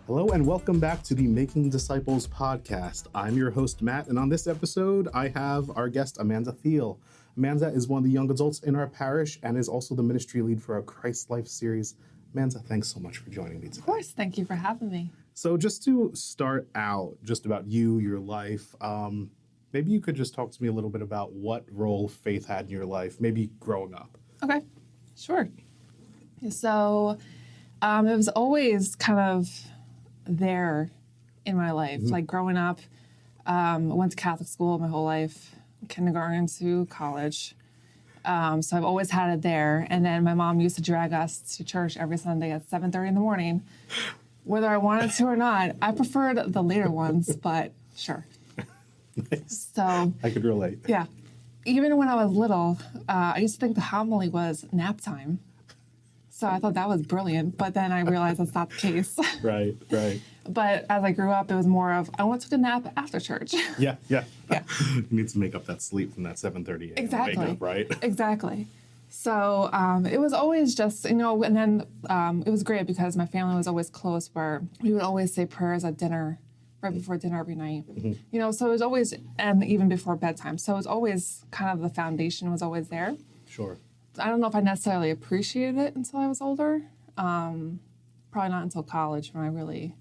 Hello and welcome back to the Making Disciples podcast. I'm your host, Matt, and on this episode, I have our guest, Amanda Thiel. Amanda is one of the young adults in our parish and is also the ministry lead for our Christlife series. Amanda, thanks so much for joining me today. Of course, thank you for having me. So just to start out, just about you, your life, maybe you could just talk to me a little bit about what role faith had in your life, maybe growing up. Okay, sure. So it was always kind of there in my life. Mm-hmm. Like growing up, I went to Catholic school my whole life, kindergarten to college. So I've always had it there. And then my mom used to drag us to church every Sunday at 7:30 in the morning, whether I wanted to or not. I preferred the later ones, but sure. Nice. So I could relate. yeah, even when I was little, I used to think the homily was nap time. So I thought that was brilliant, but then I realized that's not the case. Right. But as I grew up, it was more of, I want to take a nap after church. Yeah. Yeah. You need to make up that sleep from that 7:30 a.m. Exactly. wake up, right? Exactly. So it was always just, and then it was great because my family was always close where we would always say prayers at dinner, right before dinner every night. Mm-hmm. So it was always, and even before bedtime. So it was always kind of the foundation was always there. Sure. I don't know if I necessarily appreciated it until I was older. Probably not until college when I really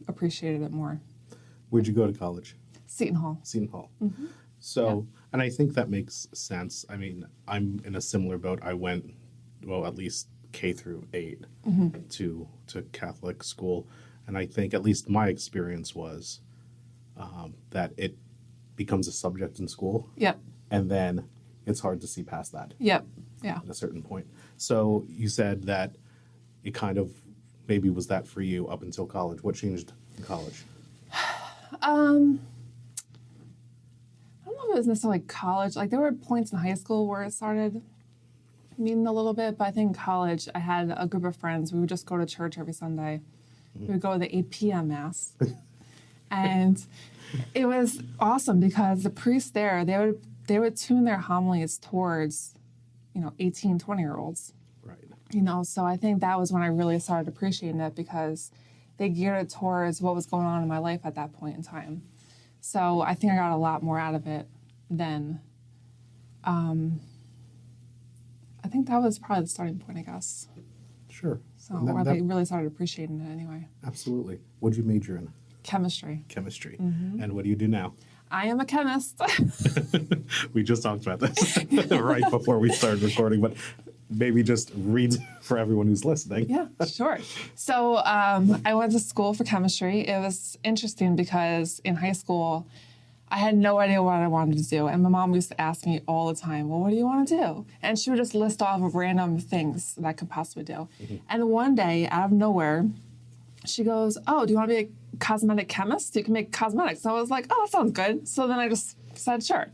appreciated it more. Where'd you go to college? Seton Hall. Seton Hall. Mm-hmm. So, and I think that makes sense. I mean, I'm in a similar boat. I went, well, at least K through 8 to Catholic school. And I think at least my experience was that it becomes a subject in school. Yep. And then it's hard to see past that. Yep. Yeah. At a certain point. So you said that it kind of maybe was that for you up until college. What changed in college? I don't know if it was necessarily college. Like there were points in high school where it started meaning a little bit, but I think in college I had a group of friends. We would just go to church every Sunday. We would go to the 8 p.m. mass. And it was awesome because the priests there, they would tune their homilies towards, 18, 20-year-olds. Right. So I think that was when I really started appreciating it because they geared it towards what was going on in my life at that point in time. So I think I got a lot more out of it than, I think that was probably the starting point, I guess. Sure. So where they really started appreciating it anyway. Absolutely. What did you major in? Chemistry. Chemistry. Mm-hmm. And what do you do now? I am a chemist. We just talked about this right before we started recording, but maybe just read for everyone who's listening. Yeah, sure. So I went to school for chemistry. It was interesting because in high school, I had no idea what I wanted to do. And my mom used to ask me all the time, well, what do you want to do? And she would just list off of random things that I could possibly do. Mm-hmm. And one day, out of nowhere, she goes, oh, do you want to be a cosmetic chemist? You can make cosmetics. So I was like, oh, that sounds good. So then I just said, sure.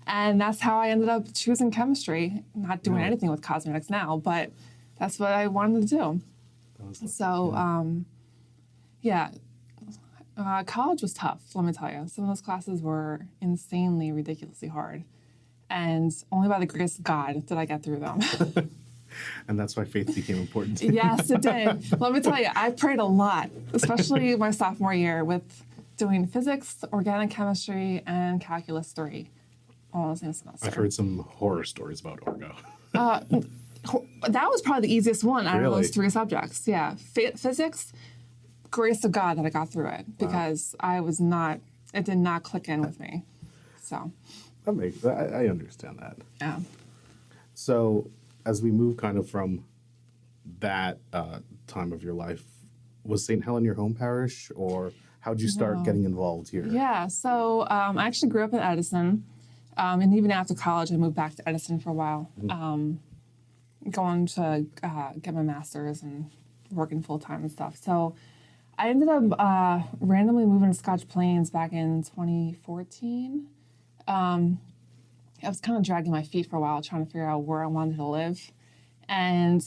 And that's how I ended up choosing chemistry. Not doing anything with cosmetics now, but that's what I wanted to do. So, college was tough, let me tell you. Some of those classes were insanely, ridiculously hard. And only by the grace of God did I get through them. And that's why faith became important. Yes, it did. Let me tell you, I prayed a lot, especially my sophomore year with doing physics, organic chemistry, and calculus 3 all in the same semester. I've heard some horror stories about Orgo. That was probably the easiest one out of those 3 subjects. Yeah. Physics, grace of God that I got through it because it did not click in with me. So. I understand that. Yeah. So as we move kind of from that time of your life, was Saint Helen your home parish, or how did you start getting involved here? Yeah, so I actually grew up in Edison, and even after college, I moved back to Edison for a while, going to get my master's and working full-time and stuff. So I ended up randomly moving to Scotch Plains back in 2014. I was kind of dragging my feet for a while, trying to figure out where I wanted to live. And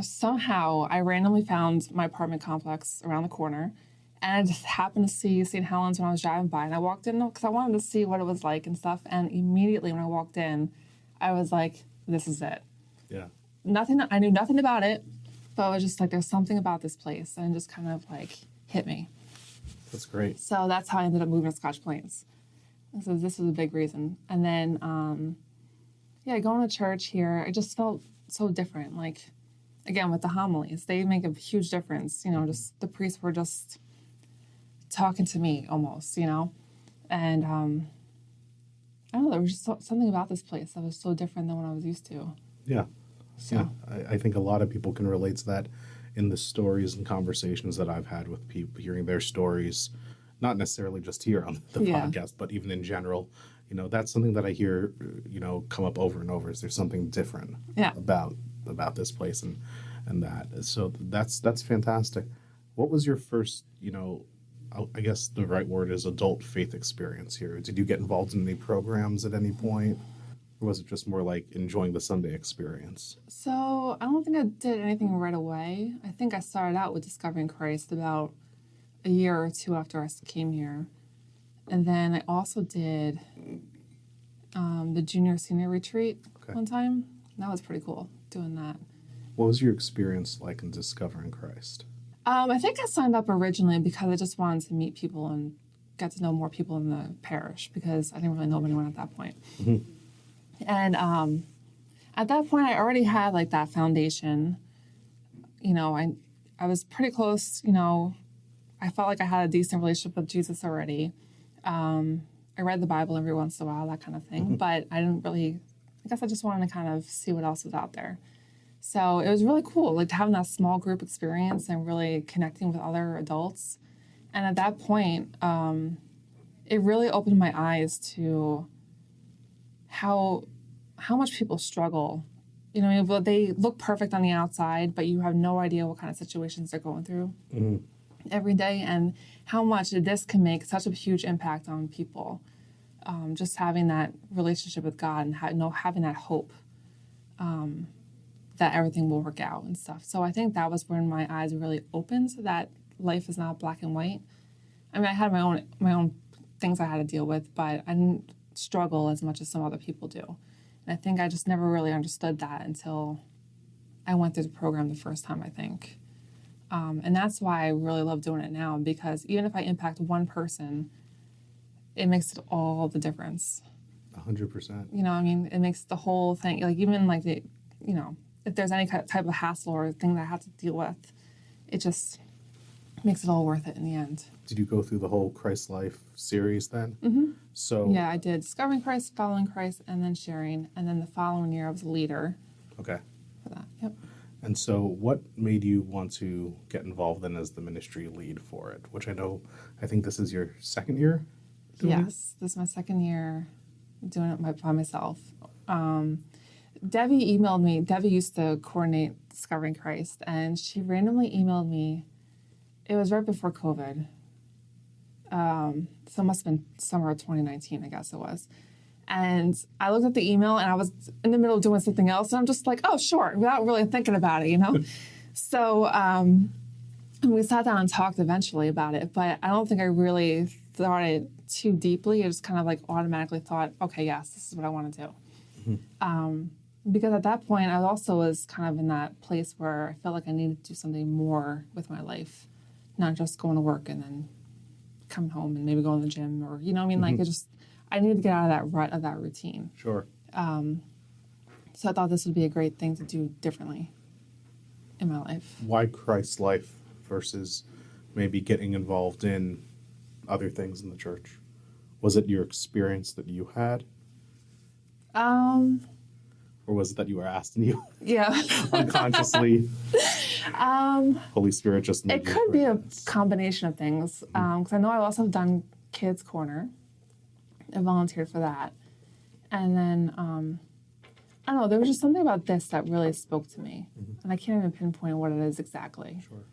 somehow I randomly found my apartment complex around the corner. And I just happened to see Saint Helen's when I was driving by. And I walked in because I wanted to see what it was like and stuff. And immediately when I walked in, I was like, this is it. Yeah. I knew nothing about it. But it was just like, there's something about this place, and it just kind of like hit me. That's great. So that's how I ended up moving to Scotch Plains. And so this was a big reason. And then, going to church here, I just felt so different. Like, again, with the homilies, they make a huge difference. Just the priests were just talking to me almost, And I don't know, there was just something about this place that was so different than what I was used to. Yeah. So. Yeah. I think a lot of people can relate to that in the stories and conversations that I've had with people, hearing their stories, not necessarily just here on the podcast, but even in general. That's something that I hear, come up over and over, is there's something different about this place and that. So that's fantastic. What was your first, I guess the right word is adult faith experience here? Did you get involved in any programs at any point? Or was it just more like enjoying the Sunday experience? So I don't think I did anything right away. I think I started out with Discovering Christ about a year or two after I came here. And then I also did the junior senior retreat one time. That was pretty cool, doing that. What was your experience like in Discovering Christ? I think I signed up originally because I just wanted to meet people and get to know more people in the parish, because I didn't really know anyone at that point. Mm-hmm. And at that point, I already had like that foundation. I was pretty close. I felt like I had a decent relationship with Jesus already. I read the Bible every once in a while, that kind of thing. Mm-hmm. But I didn't really. I guess I just wanted to kind of see what else was out there. So it was really cool, like having that small group experience and really connecting with other adults. And at that point, it really opened my eyes to how much people struggle. They look perfect on the outside, but you have no idea what kind of situations they're going through every day, and how much this can make such a huge impact on people. Just having that relationship with God and having that hope that everything will work out and stuff. So I think that was when my eyes really opened, that life is not black and white. I mean, I had my own things I had to deal with, but I didn't struggle as much as some other people do. And I think I just never really understood that until I went through the program the first time, I think. And that's why I really love doing it now, because even if I impact one person, it makes it all the difference. 100%. It makes the whole thing, like even like if there's any type of hassle or thing that I have to deal with, it just makes it all worth it in the end. Did you go through the whole Christlife series then? Mm-hmm. So yeah, I did Discovering Christ, Following Christ, and then Sharing. And then the following year I was a leader. Okay. For that, yep. And so what made you want to get involved then as the ministry lead for it? Which I think this is your second year doing Yes, this is my second year doing it by myself. Debbie emailed me. Debbie used to coordinate Discovering Christ, and she randomly emailed me. It was right before COVID. So it must have been summer of 2019, I guess it was. And I looked at the email, and I was in the middle of doing something else, and I'm just like, oh, sure, without really thinking about it, So we sat down and talked eventually about it, but I don't think I really thought it too deeply. I just kind of like automatically thought, okay, yes, this is what I want to do. Mm-hmm. Because at that point, I also was kind of in that place where I felt like I needed to do something more with my life, not just going to work and then coming home and maybe going to the gym or, Mm-hmm. Like I needed to get out of that rut of that routine. Sure. So I thought this would be a great thing to do differently in my life. Why Christlife versus maybe getting involved in other things in the church? Was it your experience that you had? Or was it that you were asked and you unconsciously? Holy Spirit just made it could be a combination of things. Because I know I also have done Kids Corner. I volunteered for that. And then, I don't know, there was just something about this that really spoke to me. Mm-hmm. And I can't even pinpoint what it is exactly. Sure.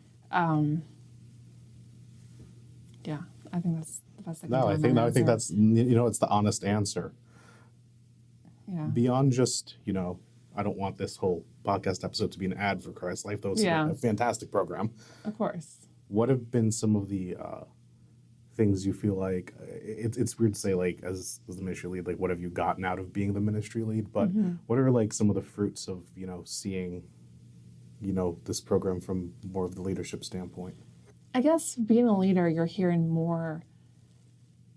Yeah, I think that's the best I can do. I think that's, it's the honest answer. Yeah. Beyond just, I don't want this whole podcast episode to be an ad for Christlife, though it's a fantastic program. Of course. What have been some of the things you feel like, it's weird to say, like, as the ministry lead, like, what have you gotten out of being the ministry lead? But what are, like, some of the fruits of, seeing this program from more of the leadership standpoint? I guess being a leader, you're hearing more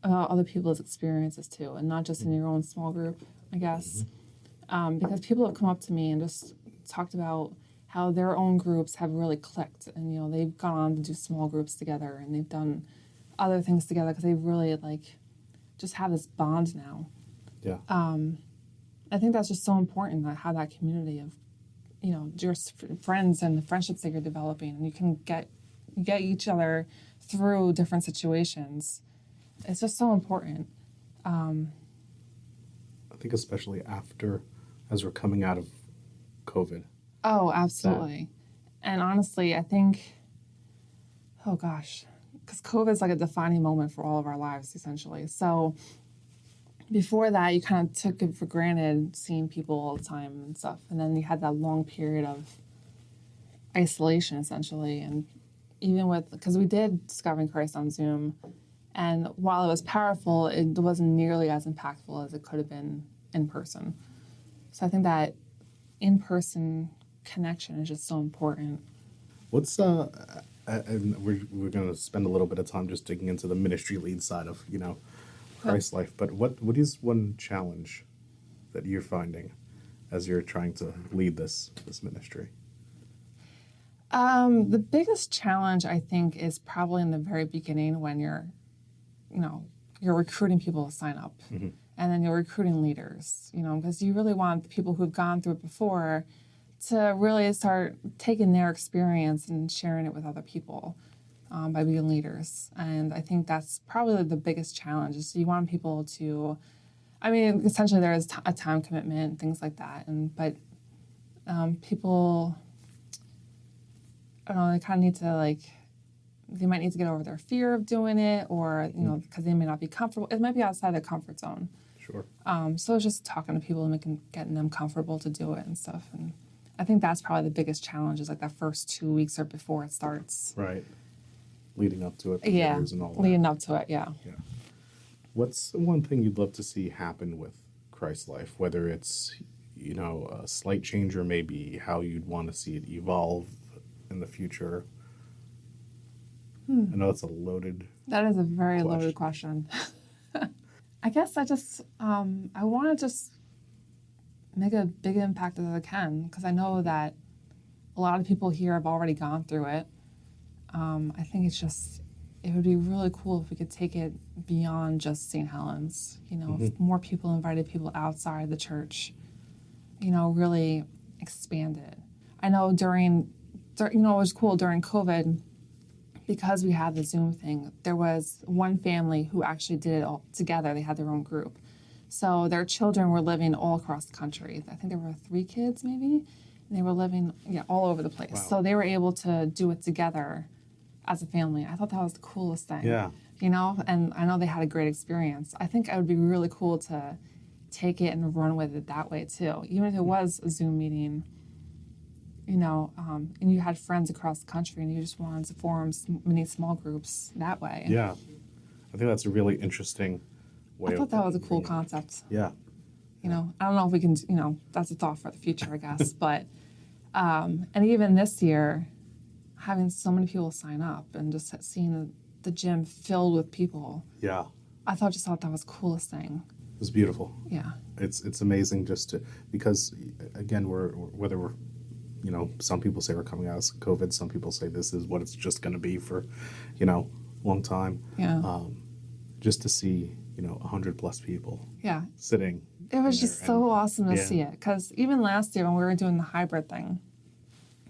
about other people's experiences too, and not just in your own small group, I guess. Because people have come up to me and just talked about how their own groups have really clicked, and they've gone on to do small groups together, and they've done other things together because they really just have this bond now. Yeah. I think that's just so important, that have that community of your friends and the friendships that you're developing, and you can get each other through different situations. It's just so important. I think especially as we're coming out of COVID. Oh, absolutely. And honestly, I think, oh gosh, because COVID is like a defining moment for all of our lives, essentially. So before that, you kind of took it for granted seeing people all the time and stuff. And then you had that long period of isolation, essentially. And even because we did Discovering Christ on Zoom, and while it was powerful, it wasn't nearly as impactful as it could have been in person. So I think that in-person connection is just so important. What's and we're going to spend a little bit of time just digging into the ministry lead side of Christlife. But what is one challenge that you're finding as you're trying to lead this ministry? The biggest challenge, I think, is probably in the very beginning when you're recruiting people to sign up, and then you're recruiting leaders, because you really want the people who've gone through it before to really start taking their experience and sharing it with other people by being leaders. And I think that's probably the biggest challenge, is you want people to, essentially there is a time commitment, things like that. But people, I don't know, they kind of need to they might need to get over their fear of doing it, or, because they may not be comfortable. It might be outside their comfort zone. Sure. So it's just talking to people and getting them comfortable to do it and stuff. And I think that's probably the biggest challenge, is that first 2 weeks or before it starts. Right. Leading up to it. Yeah. And all that. Leading up to it, yeah. Yeah. What's one thing you'd love to see happen with Christlife, whether it's, a slight change or maybe how you'd want to see it evolve in the future? I know it's a loaded. That is a very loaded question. I guess I want to just make a big impact as I can, because I know that a lot of people here have already gone through it. I think it would be really cool if we could take it beyond just Saint Helen's, if more people invited people outside the church, really expand it. I know it was cool during COVID, because we had the Zoom thing. There was one family who actually did it all together. They had their own group. So their children were living all across the country. I think there were 3 kids maybe, and they were living all over the place. Wow. So they were able to do it together as a family. I thought that was the coolest thing. Yeah. And I know they had a great experience. I think it would be really cool to take it and run with it that way too. Even if it was a Zoom meeting, and you had friends across the country and you just wanted to form many small groups that way. Yeah. I think that's a really interesting way. I thought that was a cool concept. Yeah. I don't know if we can, that's a thought for the future, I guess. But, and even this year, having so many people sign up and just seeing the gym filled with people. Yeah. I thought that was the coolest thing. It was beautiful. Yeah. It's amazing because again, whether we're, some people say we're coming out of COVID. Some people say this is what it's just going to be for, long time. Yeah. Just to see, 100+ people. Yeah. Sitting. It was just so awesome to see it. Because even last year when we were doing the hybrid thing,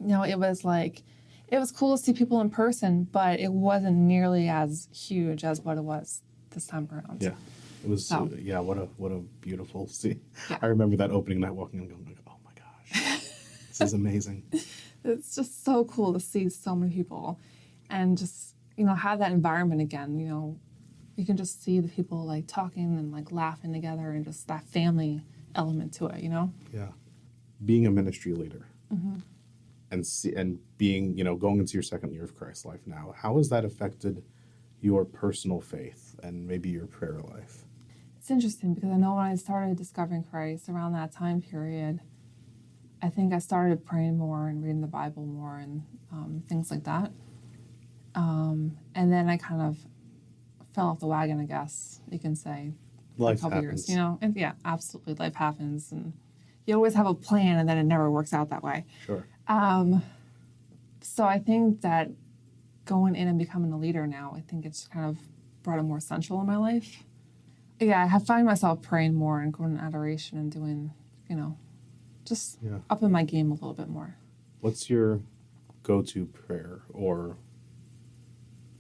it was cool to see people in person, but it wasn't nearly as huge as what it was this time around. Yeah. It was, what a beautiful scene. Yeah. I remember that opening night walking in and going, oh my gosh. This is amazing. It's just so cool to see so many people and just, have that environment again. You can just see the people talking and laughing together and just that family element to it, Yeah. Being a ministry leader and being, going into your second year of Christlife now, how has that affected your personal faith and maybe your prayer life? It's interesting because I know when I started Discovering Christ around that time period, I think I started praying more and reading the Bible more and things like that. And then I kind of fell off the wagon, I guess you can say, for Life a couple happens. years. And yeah, absolutely, life happens, and you always have a plan, and then it never works out that way. Sure. So I think that going in and becoming a leader now, I think it's kind of brought it more essential in my life. Yeah, I have find myself praying more and going in adoration and doing, just upping my game a little bit more. What's your go-to prayer or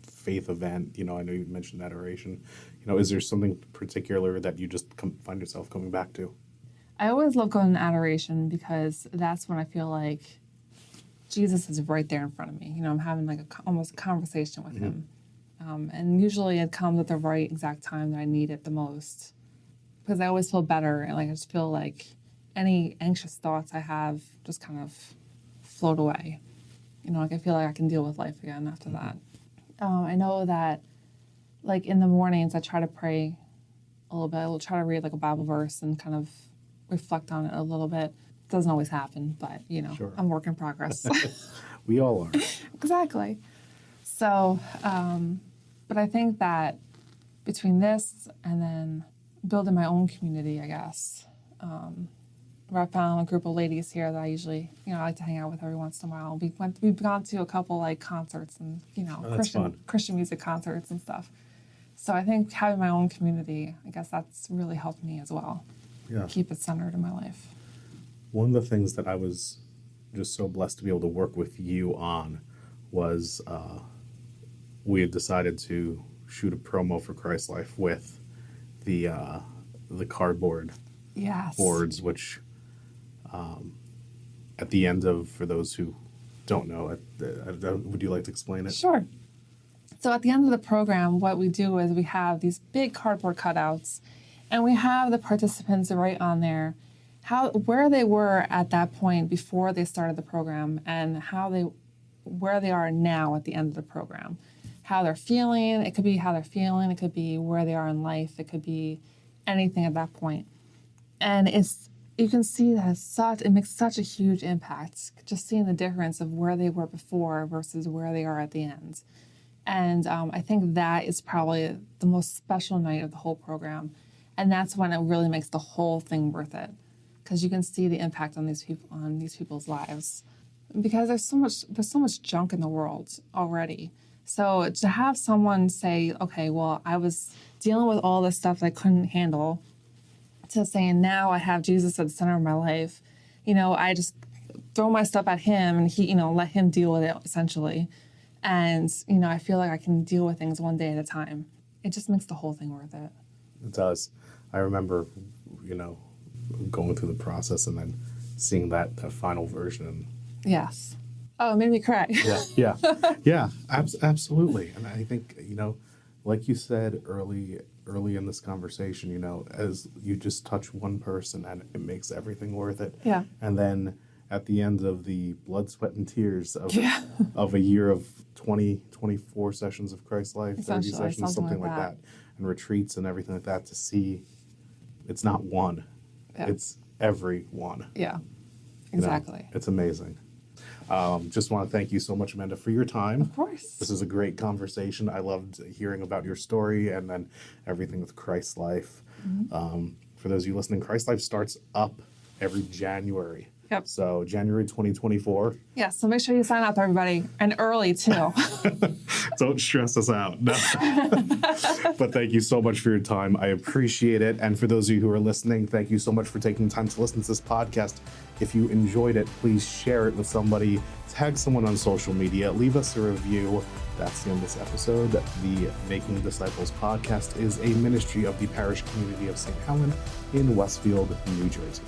faith event? I know you mentioned adoration. Is there something particular that you just find yourself coming back to? I always love going to adoration because that's when I feel like Jesus is right there in front of me. I'm having like almost a conversation with him. And usually it comes at the right exact time that I need it the most, because I always feel better, and like I just feel like any anxious thoughts I have just kind of float away. Like I feel like I can deal with life again after that. I know that like in the mornings I try to pray a little bit. I will try to read like a Bible verse and kind of reflect on it a little bit. It doesn't always happen, but Sure. I'm work in progress. We all are. Exactly. So, but I think that between this and then building my own community, I guess, where I found a group of ladies here that I usually, I like to hang out with every once in a while. We've gone to a couple like concerts and, that's fun. Christian music concerts and stuff. So I think having my own community, I guess that's really helped me as well. Yeah. Keep it centered in my life. One of the things that I was just so blessed to be able to work with you on was we had decided to shoot a promo for Christlife with the cardboard Yes. boards, which at the end of, for those who don't know, would you like to explain it? Sure. So at the end of the program, what we do is we have these big cardboard cutouts, and we have the participants write on there where they were at that point before they started the program, and where they are now at the end of the program. How they're feeling. It could be how they're feeling. It could be where they are in life. It could be anything at that point. And you can see that it makes such a huge impact, just seeing the difference of where they were before versus where they are at the end. And I think that is probably the most special night of the whole program. And that's when it really makes the whole thing worth it, because you can see the impact on these people's lives. Because there's so much junk in the world already. So to have someone say, okay, well, I was dealing with all this stuff that I couldn't handle, to saying now I have Jesus at the center of my life, I just throw my stuff at him and he, let him deal with it essentially. And, I feel like I can deal with things one day at a time. It just makes the whole thing worth it. It does. I remember, going through the process and then seeing that final version. Yes. Oh, it made me cry. Yeah, absolutely. And I think, like you said early in this conversation, as you just touch one person and it makes everything worth it. Yeah. And then at the end of the blood, sweat, and tears of a year of 24 sessions of Christlife, 30 sessions, something like that, and retreats and everything like that, to see it's not one, it's every one. Yeah, exactly. It's amazing. Just want to thank you so much, Amanda, for your time. Of course. This is a great conversation. I loved hearing about your story and then everything with Christlife. For those of you listening, Christlife starts up every January. Yep. So January 2024. Yeah, so make sure you sign up, everybody, and early too. Don't stress us out. No. But thank you so much for your time. I appreciate it. And for those of you who are listening, thank you so much for taking time to listen to this podcast. If you enjoyed it, please share it with somebody, tag someone on social media, leave us a review. That's the end of this episode. The Making Disciples podcast is a ministry of the Parish community of Saint Helen in Westfield, New Jersey.